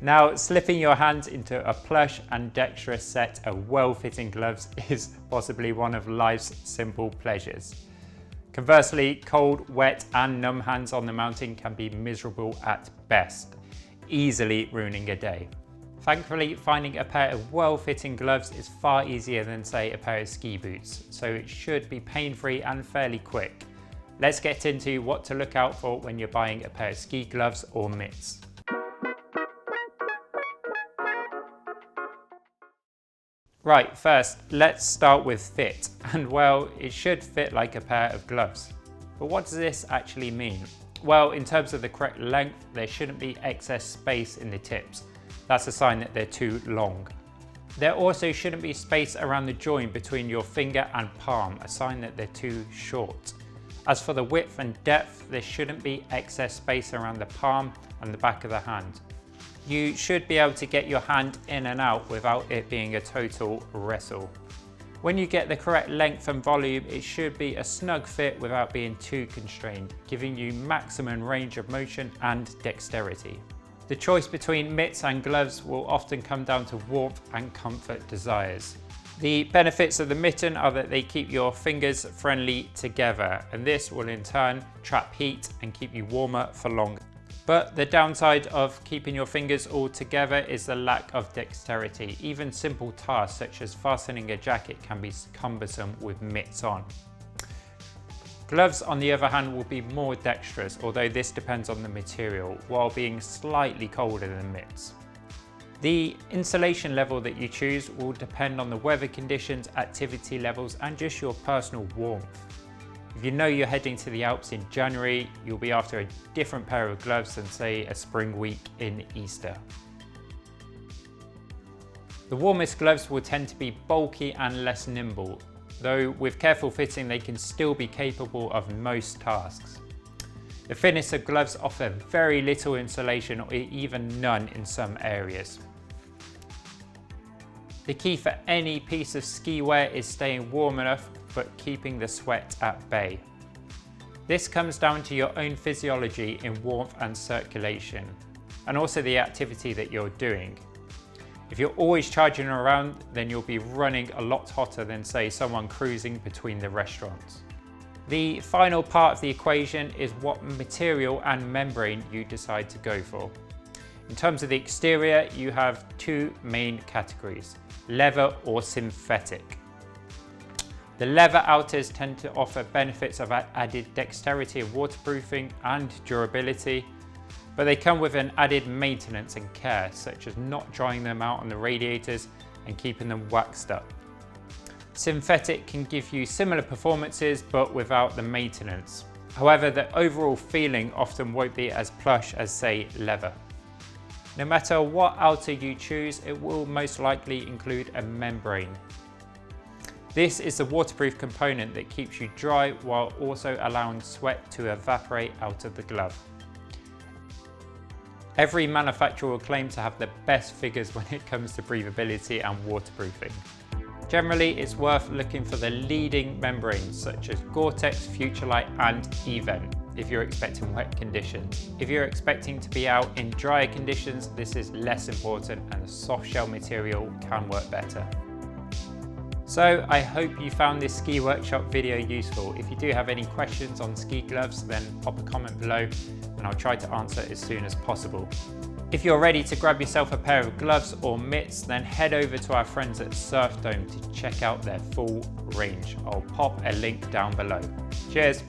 Now, slipping your hands into a plush and dexterous set of well-fitting gloves is possibly one of life's simple pleasures. Conversely, cold, wet and numb hands on the mountain can be miserable at best, easily ruining a day. Thankfully, finding a pair of well-fitting gloves is far easier than, say, a pair of ski boots, so it should be pain-free and fairly quick. Let's get into what to look out for when you're buying a pair of ski gloves or mitts. Right, first, let's start with fit. And well, it should fit like a pair of gloves. But what does this actually mean? Well, in terms of the correct length, there shouldn't be excess space in the tips. That's a sign that they're too long. There also shouldn't be space around the joint between your finger and palm, a sign that they're too short. As for the width and depth, there shouldn't be excess space around the palm and the back of the hand. You should be able to get your hand in and out without it being a total wrestle. When you get the correct length and volume, it should be a snug fit without being too constrained, giving you maximum range of motion and dexterity. The choice between mitts and gloves will often come down to warmth and comfort desires. The benefits of the mitten are that they keep your fingers friendly together, and this will in turn trap heat and keep you warmer for longer. But the downside of keeping your fingers all together is the lack of dexterity. Even simple tasks such as fastening a jacket can be cumbersome with mitts on. Gloves, on the other hand, will be more dexterous, although this depends on the material, while being slightly colder than mitts. The insulation level that you choose will depend on the weather conditions, activity levels, and just your personal warmth. If you know you're heading to the Alps in January, you'll be after a different pair of gloves than, say, a spring week in Easter. The warmest gloves will tend to be bulky and less nimble, though with careful fitting they can still be capable of most tasks. The thinnest of gloves offer very little insulation or even none in some areas. The key for any piece of ski wear is staying warm enough but keeping the sweat at bay. This comes down to your own physiology in warmth and circulation, and also the activity that you're doing. If you're always charging around, then you'll be running a lot hotter than, say, someone cruising between the restaurants. The final part of the equation is what material and membrane you decide to go for. In terms of the exterior, you have two main categories: leather or synthetic. The leather outers tend to offer benefits of added dexterity of waterproofing and durability, but they come with an added maintenance and care, such as not drying them out on the radiators and keeping them waxed up. Synthetic can give you similar performances, but without the maintenance. However, the overall feeling often won't be as plush as, say, leather. No matter what outer you choose, it will most likely include a membrane. This is the waterproof component that keeps you dry while also allowing sweat to evaporate out of the glove. Every manufacturer will claim to have the best figures when it comes to breathability and waterproofing. Generally, it's worth looking for the leading membranes such as Gore-Tex, Futurelight and Event if you're expecting wet conditions. If you're expecting to be out in drier conditions, this is less important and a soft shell material can work better. So I hope you found this ski workshop video useful. If you do have any questions on ski gloves, then pop a comment below and I'll try to answer as soon as possible. If you're ready to grab yourself a pair of gloves or mitts, then head over to our friends at Surf Dome to check out their full range. I'll pop a link down below. Cheers.